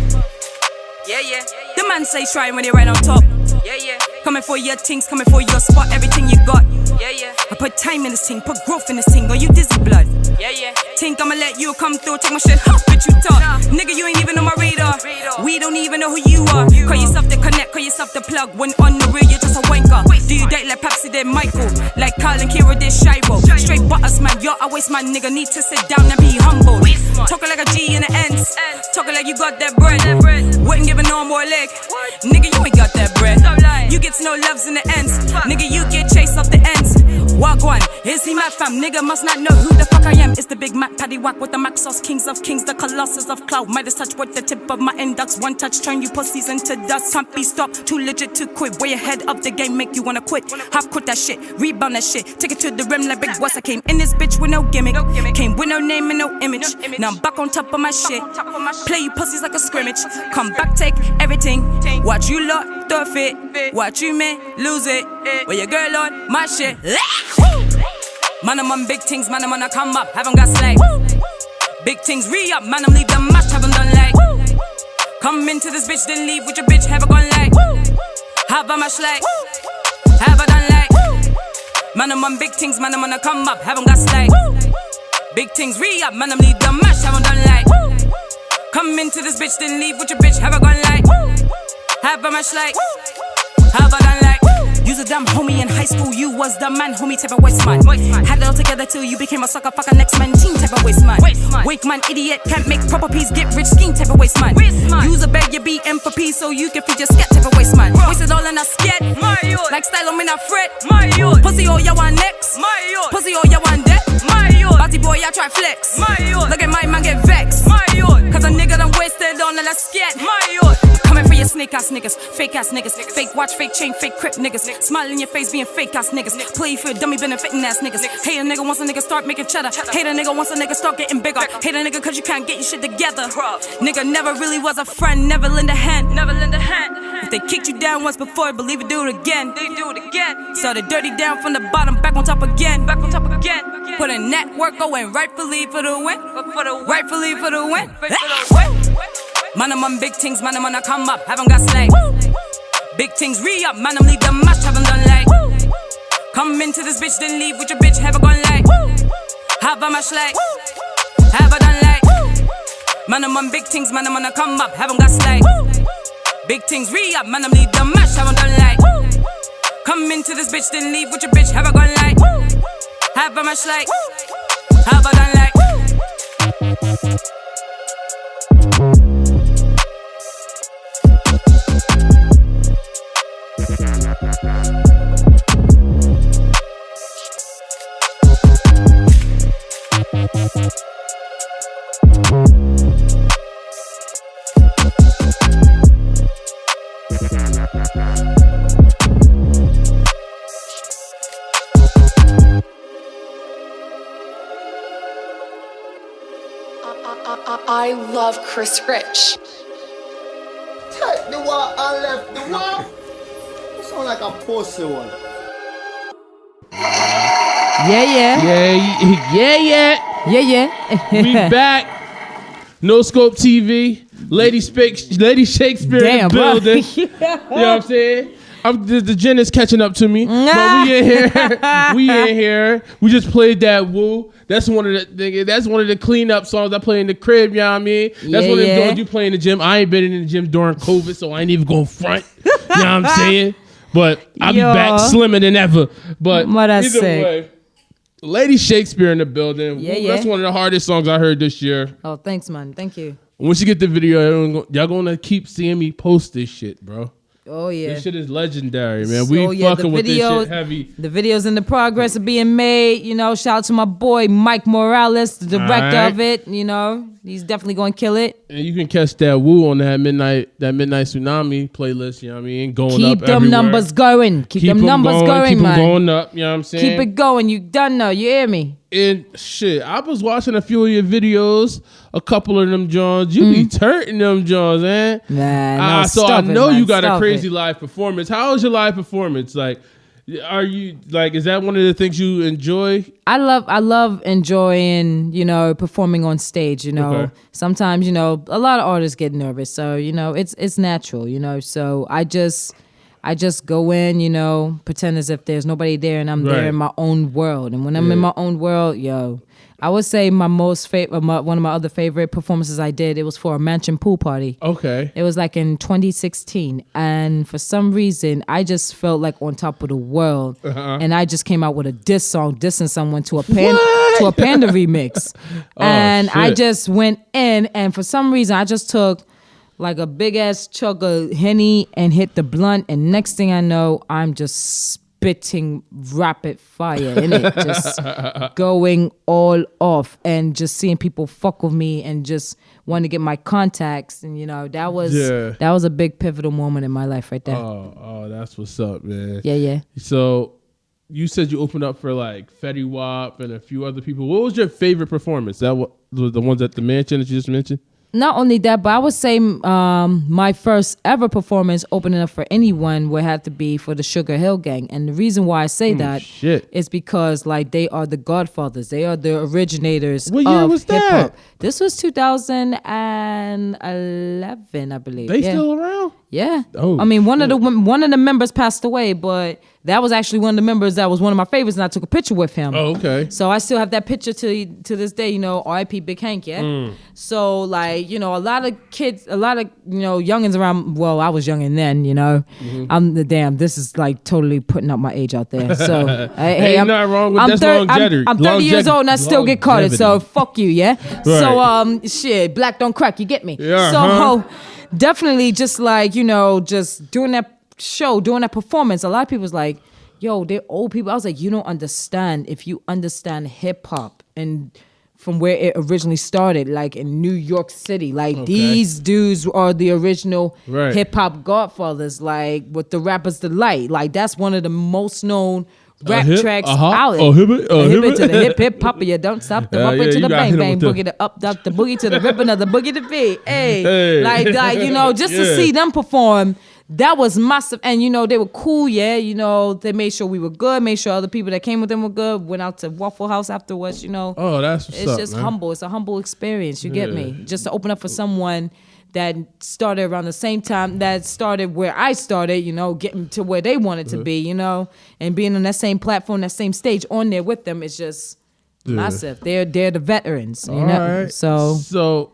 Yeah. The man say try when they right on top. Yeah. Coming for your things, coming for your spot, everything you got. Yeah. I put time in this thing, put growth in this thing, or you dizzy blood. Yeah. Think I'ma let you come through, take my shit, bitch you talk. Nigga, you ain't even on my radar. We don't even know who you are. Call yourself the connect, call yourself the plug. When on the real, you're just a wanker. Do you date like Pepsi, then Michael? Like Carl and Kira, this Shiro. Straight butters, man, you're a waste, man. Nigga need to sit down and be humble. Talking like a G in the ends. Talking like you got that bread. Wouldn't give a no more leg. Nigga, you ain't got that bread. You get no loves in the ends. Nigga, you get chased off the ends. Walk one, is he mad fam? Nigga must not know who the fuck I am. It's the big Mac Paddy Wack with the Mac sauce. Kings of kings, the colossus of cloud. Midas touch with the tip of my index. One touch turn you pussies into dust. Can't be stopped, too legit to quit. Way ahead of the game, make you wanna quit. Half quit that shit, rebound that shit. Take it to the rim like Big West. I came in this bitch with no gimmick. Came with no name and no image. Now I'm back on top of my shit. Play you pussies like a scrimmage. Come back, take everything. Watch you lot throw fit. Watch you man lose it. Where your girl on my shit. Man, I'm on big things, man, I'm on a come up, haven't got slack. Big things re-up, man, I'm leave them match, haven't done like. Come into this bitch, then leave with your bitch, have a gone like. Have a match like, have a done like. Man, I'm on big things, man, I'm on a come up, haven't got slack. Big things re-up, man, I'm leave them match, haven't done like. Come into this bitch, then leave with your bitch, have a gone like. Have a match like, have a done like. You's a dumb homie in high school, you was the man, homie type of waste man. Had it all together till you became a sucker, fucker next man, team type of waste man. Wake man, idiot, can't make proper peace, get rich scheme type of waste man. Use a bag, you be M for peace, so you can feed your scat type of waste man. Waste it all in a scat, like style on me not fret. Pussy all you want next, pussy all you want debt. Body boy, I try flex. Look at my man get vexed, cause a nigga done wasted on a scat. Coming for your snake ass niggas, fake ass niggas, fake watch, fake chain, fake crip niggas. Smile in your face, being fake ass niggas. Play for a dummy, benefiting ass niggas. Hate a nigga once a nigga start making cheddar. Hate a nigga once a nigga start getting bigger. Hate a nigga cause you can't get your shit together. Nigga never really was a friend, never lend a hand. If they kicked you down once before, believe it, do it again. Started dirty down from the bottom, back on top again. Put in that work, going rightfully for the win. Rightfully for the win. Man, I'm on big things, man, I'm on a come up, haven't got slack. Big things re-up, man, I'm leave them match, haven't done like. Come into this bitch, then leave with your bitch, have a gone like. Have a mash like, have a done like. Man, I'm on big things, man, I'm on a come up, haven't got slide. Big things re-up, man, I'm need the mash, haven't done like. Come into this bitch, then leave with your bitch, have a gun like. Have a mash like, have a done like. I love Chris Rich. Take the wall and left the wall. You sound like a pussy one. Yeah. We back. NoScope TV. Lady Shakespeare Damn, in the building. You know what I'm saying? The gin is catching up to me. But we in here. We just played that Woo. That's one of the cleanup songs I play in the crib, you know what I mean? That's one of the songs you play in the gym. I ain't been in the gym during COVID, so I ain't even going front. You know what I'm saying? But I'll be back slimmer than ever. But either way, Lady Shakespeare in the building. That's one of the hardest songs I heard this year. Oh, thanks, man. Thank you. Once you get the video, y'all gonna keep seeing me post this shit, bro. Oh, yeah. This shit is legendary, man. We fucking with this shit heavy. The videos in the progress of being made. You know, shout out to my boy, Mike Morales, the director of it. You know, he's definitely going to kill it. And you can catch that Woo on that Midnight Tsunami playlist, you know what I mean? Going Keep up them everywhere. numbers going. Keep them numbers going, keep man. Keep them going up, you know what I'm saying? Keep it going. You done know. You hear me? And shit, I was watching a few of your videos, a couple of them Johns. You be turning them Johns, man. Man, so I know you got a crazy live performance. How was your live performance? Like, are you like? Is that one of the things you enjoy? I love enjoying, you know, performing on stage. You know, sometimes, you know, a lot of artists get nervous, so you know, it's natural. You know, so I just go in, you know, pretend as if there's nobody there, and I'm there in my own world. And when I'm in my own world, I would say my most favorite, one of my other favorite performances I did, it was for a mansion pool party. Okay. It was like in 2016. And for some reason, I just felt like on top of the world. And I just came out with a diss song, dissing someone to a Panda remix. And shit. I just went in, and for some reason, I just took like a big ass chug of Henny and hit the blunt. And next thing I know, I'm just spitting rapid fire in it, just going all off, and just seeing people fuck with me and just want to get my contacts. And you know, that was a big pivotal moment in my life right there. Oh, that's what's up, man. Yeah. So you said you opened up for like Fetty Wap and a few other people. What was your favorite performance? That was the ones at the mansion that you just mentioned? Not only that, but I would say my first ever performance opening up for anyone would have to be for the Sugar Hill Gang. And the reason why I say that is because like they are the godfathers. They are the originators of hip-hop. This was 2011, I believe. They still around? Yeah. Oh, I mean, one of the members passed away, but that was actually one of the members that was one of my favorites, and I took a picture with him. Oh, okay. So I still have that picture to this day, you know, R.I.P. Big Hank, yeah? So, like, you know, a lot of kids, you know, youngins around, well, I was youngin' then, you know. This is like totally putting up my age out there. So, hey, I'm not wrong with that longevity. I'm 30 years old and I still get carded, so fuck you, yeah? Right. So, shit, black don't crack, you get me? Yeah, so, definitely just like, you know, just doing that show, doing that performance, a lot of people was like, yo, they're old people. I was like, you don't understand. If you understand hip hop and from where it originally started, like in New York City, like these dudes are the original hip hop godfathers, like with the Rapper's Delight. Like that's one of the most known rap tracks out there. Hip to the hip hop, you don't stop the bump to the bang bang boogie, the up the boogie to the rip, another boogie to the beat. Hey, like you know, just to see them perform. That was massive, and you know they were cool. Yeah, you know they made sure we were good, made sure other people that came with them were good. Went out to Waffle House afterwards. You know, that's what's it's up, just man. humble. It's a humble experience. You get me? Just to open up for someone that started around the same time that started where I started. You know, getting to where they wanted to be. You know, and being on that same platform, that same stage, on there with them is just Massive. They're the veterans. You All know? right. So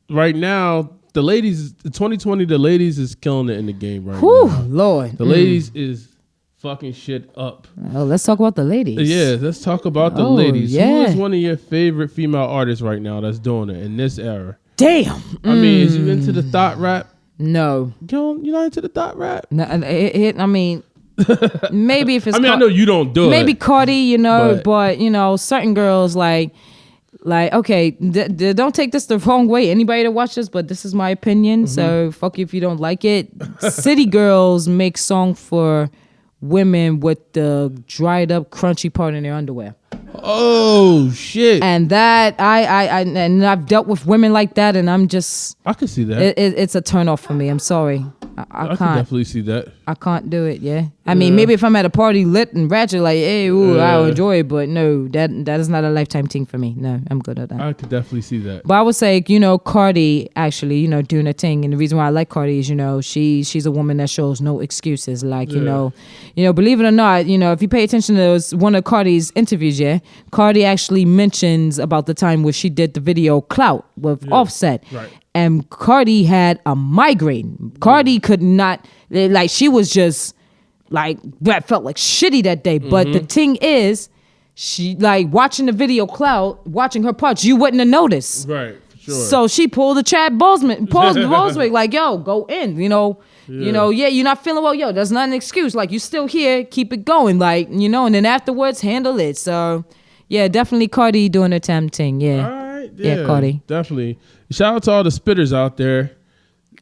right now, the ladies, 2020, the ladies is killing it in the game right whew, now. Lord. The ladies is fucking shit up. Oh, let's talk about the ladies. Yeah, let's talk about the Oh, ladies. Who yeah. is one of your favorite female artists right now that's doing it in this era? Damn. I mean, is you into the thought rap? No. You're not into the thought rap? No, I mean, maybe if it's. I mean, I know you don't do maybe it. Cardi, you know, but you know, certain girls like okay, don't take this the wrong way. Anybody that watch this, but this is my opinion. So fuck you if you don't like it. City girls make song for women with the dried up, crunchy part in their underwear. Oh shit! And that and I've dealt with women like that, and I'm just. I can see that. It's a turn off for me. I'm sorry. I can can't. definitely see that. I can't do it. Yeah. I mean, maybe if I'm at a party lit and ratchet, like, hey, ooh, I'll enjoy it. But no, that is not a lifetime thing for me. No, I'm good at that. I could definitely see that. But I would say, you know, Cardi actually, you know, doing her thing. And the reason why I like Cardi is, you know, she's a woman that shows no excuses. Like, you know, believe it or not, you know, if you pay attention to one of Cardi's interviews, Cardi actually mentions about the time where she did the video Clout with Offset. Right. And Cardi had a migraine. Cardi could not, like, she was just, like, that felt like shitty that day. But the thing is, she, like, watching the video Clout, watching her parts, you wouldn't have noticed. Right, for sure. So she pulled a Chad Boseman, like, yo, go in, you know. You know, you're not feeling well, yo, that's not an excuse. Like, you still here, keep it going, like, you know, and then afterwards, handle it. So, yeah, definitely Cardi doing her damn thing, yeah. All right, yeah, Cardi. Definitely. Shout out to all the spitters out there.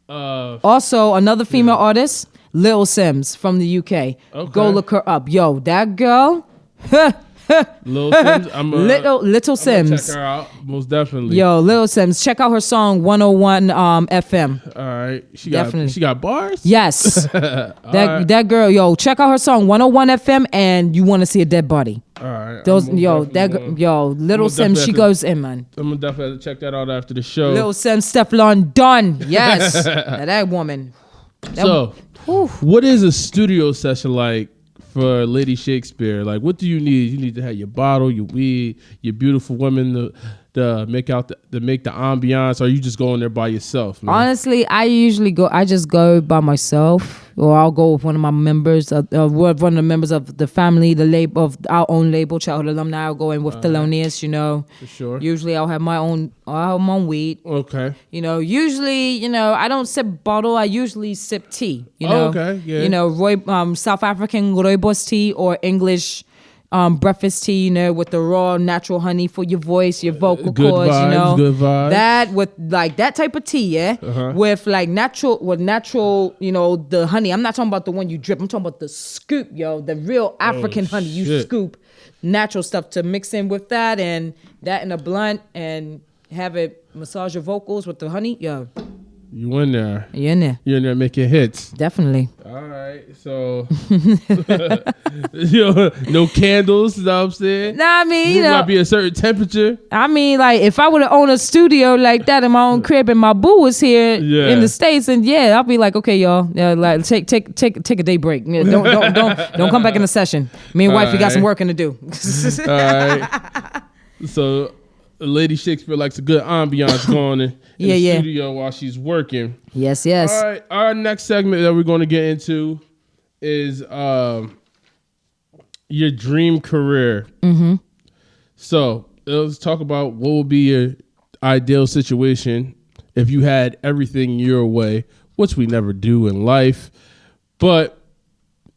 Also, another female artist, Lil Sims from the UK. Okay. Go look her up. Yo, that girl. Lil Sims. Little Sims. Check her out, most definitely. Yo, Lil Sims. Check out her song 101 FM. All right. Definitely. She got bars? Yes. that girl, yo, check out her song 101 FM and you want to see a dead body. All right. Little Sims, she goes in, man. I'm gonna definitely have to check that out after the show. Little Sims, Stefflon Don. Yes. Now that woman. What is a studio session like for Lady Shakespeare? Like, what do you need? You need to have your bottle, your weed, your beautiful women to make the ambiance, or you just go in there by yourself, man? Honestly, I just go by myself, or I'll go with one of my members, one of the members of the family, the label of our own label, Childhood Alumni. I'll go in with Thelonious, you know. For sure. Usually I'll have my own weed. Okay. You know, usually, you know, I don't sip bottle, I usually sip tea, you know. Okay, yeah. You know, South African rooibos tea or English breakfast tea, you know, with the raw natural honey for your voice, your vocal cords, you know. Good vibes. That with like that type of tea, with like natural, you know, the honey. I'm not talking about the one you drip. I'm talking about the scoop, yo, the real African honey you scoop, natural stuff to mix in with that, and that in a blunt, and have it massage your vocals with the honey, yo. You in there. You're in there. You're in there making hits. Definitely. All right. So, no candles, you know what I'm saying? Nah, I mean, you know. Might be a certain temperature. I mean, like, if I would have owned a studio like that in my own crib and my boo was here in the States, and I'll be like, okay, y'all, like, take a day break. Yeah, don't come back in the session. Me and wife, we got some working to do. All right. So, Lady Shakespeare likes a good ambiance going in the studio while she's working. Yes. All right. Our next segment that we're going to get into is your dream career. Mm-hmm. So let's talk about what would be your ideal situation if you had everything your way, which we never do in life. But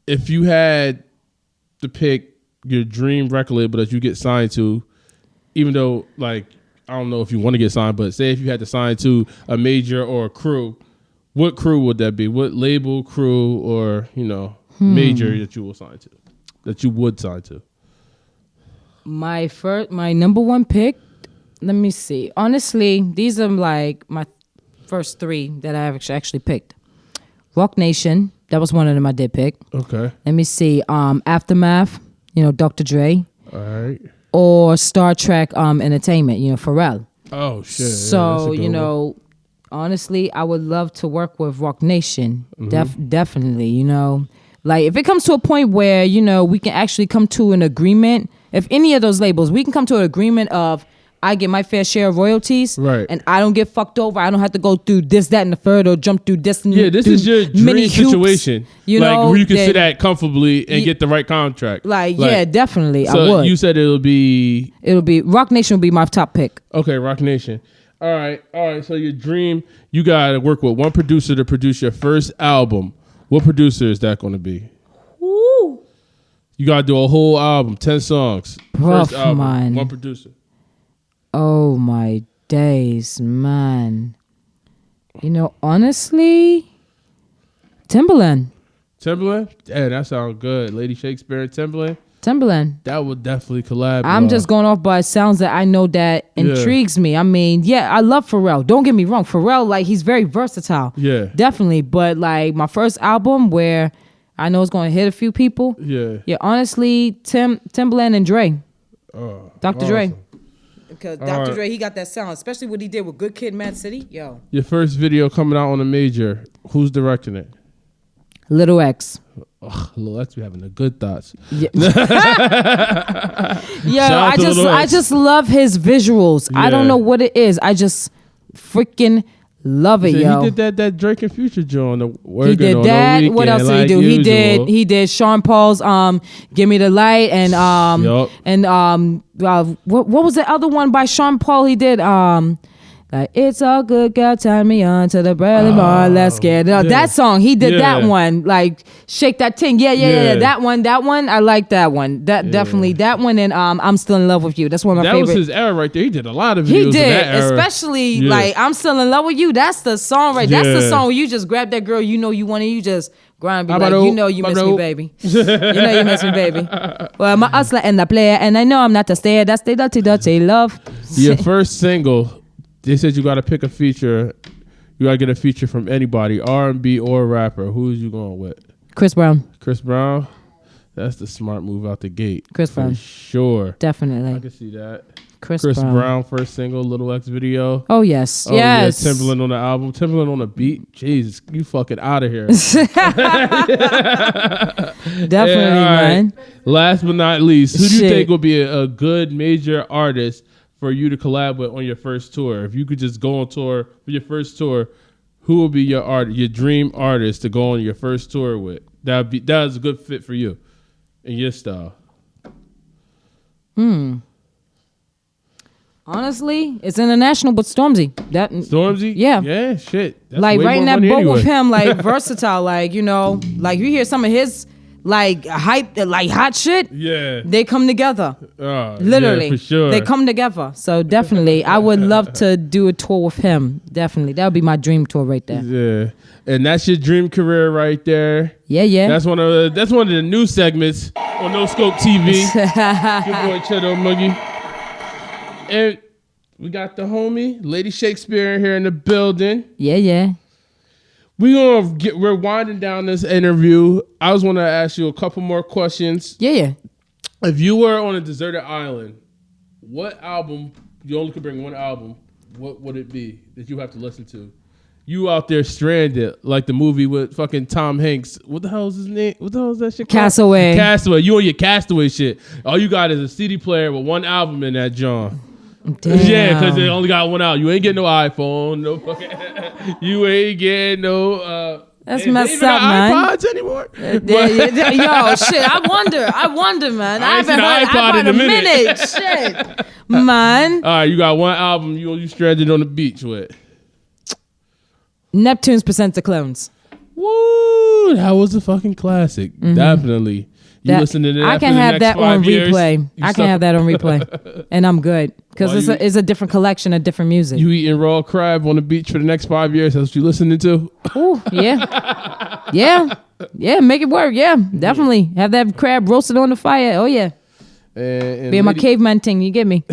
if you had to pick your dream record label that you get signed to, even though, like, I don't know if you want to get signed, but say if you had to sign to a major or a crew, what crew would that be? What label, crew, or, you know, major that you will sign to, that you would sign to? My number one pick, let me see. Honestly, these are like my first three that I have actually picked. Rock Nation, that was one of them I did pick. Okay. Let me see. Aftermath, you know, Dr. Dre. All right. Or Star Trek Entertainment, you know, Pharrell. Oh, shit. So, you know, honestly, I would love to work with Rock Nation. Definitely, you know. Like, if it comes to a point where, you know, we can actually come to an agreement if any of those labels, we can come to an agreement of I get my fair share of royalties, right? And I don't get fucked over. I don't have to go through this, that, and the third, or jump through this. And this is your dream situation. You like, know, where you can sit at comfortably and get the right contract. Yeah, definitely. So I would. You said it'll be Rock Nation will be my top pick. Okay, Rock Nation. All right. So your dream, you gotta work with one producer to produce your first album. What producer is that going to be? Woo. You gotta do a whole album, 10 songs. First album, man. one producer. Oh my days, man. You know, honestly, Timbaland. Timbaland? Yeah, that sounds good. Lady Shakespeare and Timbaland? Timbaland. That would definitely collab. I'm just going off by sounds that I know that intrigues me. I mean, I love Pharrell. Don't get me wrong. Pharrell, like, he's very versatile. Yeah. Definitely. But, like, my first album where I know it's going to hit a few people. Yeah. Yeah, honestly, Timbaland and Dre. Dr. Dre. Awesome. Because Dr. Dre, he got that sound, especially what he did with Good Kid, Mad City. Yo. Your first video coming out on a major. Who's directing it? Little X. Lil X be having the good thoughts. Yeah. I just love his visuals. Yeah. I don't know what it is. I just freaking love it, yo. He did that Drake and Future joint. He did that. What else did he do? He did Sean Paul's "Give Me the Light" and what was the other one by Sean Paul? He did like it's all good, girl, turn me on to the barely bar, let's get it. That song, he did that one, like shake that ting. Yeah. That one, I like that one. Definitely that one, and I'm Still in Love with You. That's one of my favorite. That was his era right there. He did a lot of videos. He did, in that era. especially like I'm Still in Love with You. That's the song, right? That's the song where you just grab that girl you know you want, and you just grind, be like, you know you miss me, baby. You know you miss me, baby. Well, my hustler and the player, and I know I'm not the stayer. That's the dirty love. Your first single. They said you got to pick a feature. You got to get a feature from anybody, R&B or rapper. Who's you going with? Chris Brown. Chris Brown? That's the smart move out the gate. Chris Brown. For sure. Definitely. I can see that. Chris Brown, first single, Little X video. Oh, yes. Yeah, Timbaland on the album. Timbaland on the beat. Jesus, you fucking out of here. Definitely, man. Last but not least, who do you think will be a good major artist for you to collab with on your first tour? If you could just go on tour for your first tour, who will be your dream artist to go on your first tour with? That is a good fit for you and your style. Honestly, it's international, but Stormzy. Stormzy? Yeah, shit. That's like right in that boat with him, like versatile, like, you know, like you hear some of his like hype, like hot shit. Yeah, they come together. Literally, for sure. They come together. So definitely, I would love to do a tour with him. Definitely, that would be my dream tour right there. Yeah, and that's your dream career right there. Yeah. That's one of the new segments on NoScope TV. Your boy Cheddar Muggy, and we got the homie Lady Shakespeare here in the building. Yeah. We're winding down this interview. I was want to ask you a couple more questions. Yeah. If you were on a deserted island, what album, you only could bring one album, what would it be that you have to listen to? You out there stranded, like the movie with fucking Tom Hanks. What the hell is his name? What the hell is that shit called? Castaway. You on your Castaway shit. All you got is a CD player with one album in that John. Damn. Yeah, because they only got one out. You ain't getting no iPhone, no fucking. You ain't getting no. That's messed up, man. iPods anymore. Yo, shit. I wonder, man. I haven't heard iPod in a minute. Shit, man. All right, you got one album. You stranded on the beach with Neptune's Percent to Clones. Woo! That was a fucking classic. Mm-hmm. Definitely. You listen to that. I can have that on replay. I can have that on replay, and I'm good because it's a different collection of different music. You eating raw crab on the beach for the next 5 years? That's what you listening to? Ooh, yeah, yeah. Make it work. Yeah, definitely have that crab roasted on the fire. Oh yeah, and be my caveman thing. You get me?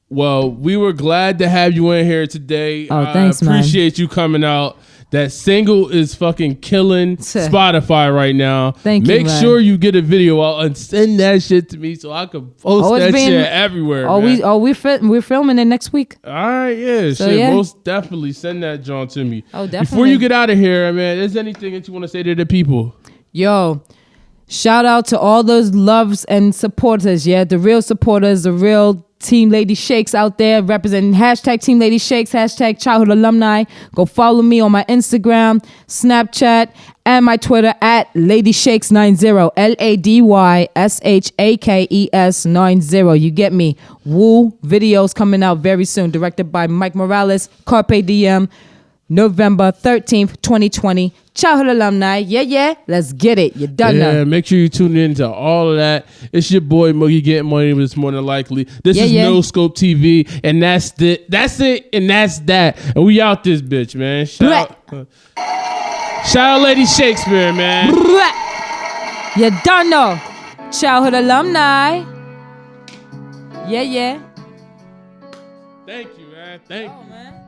Well, we were glad to have you in here today. Oh, thanks, man. Appreciate you coming out. That single is fucking killing Spotify right now. Thank you, Make sure you get a video out and send that shit to me so I can post that shit everywhere. We're filming it next week. All right, yeah. Most definitely send that John to me. Oh, definitely. Before you get out of here, man, is there anything that you want to say to the people? Yo, Shout out to all those loves and supporters, yeah, the real supporters, the real Team Lady Shakes out there representing hashtag Team Lady Shakes, hashtag Childhood Alumni. Go follow me on my Instagram, Snapchat, and my Twitter at Lady Shakes 90, LADYSHAKES 90. You get me? Woo videos coming out very soon, directed by Mike Morales, Carpe Diem, November 13th, 2020. Childhood Alumni. Yeah. Let's get it. You done now. Yeah, make sure you tune in to all of that. It's your boy Moogie Getting Money, but it's more than likely. This is NoScope TV, and that's it, and that's that. And we out this bitch, man. Shout out Lady Shakespeare, man. You done know. Childhood Alumni. Yeah. Thank you, man. Thank you. Man.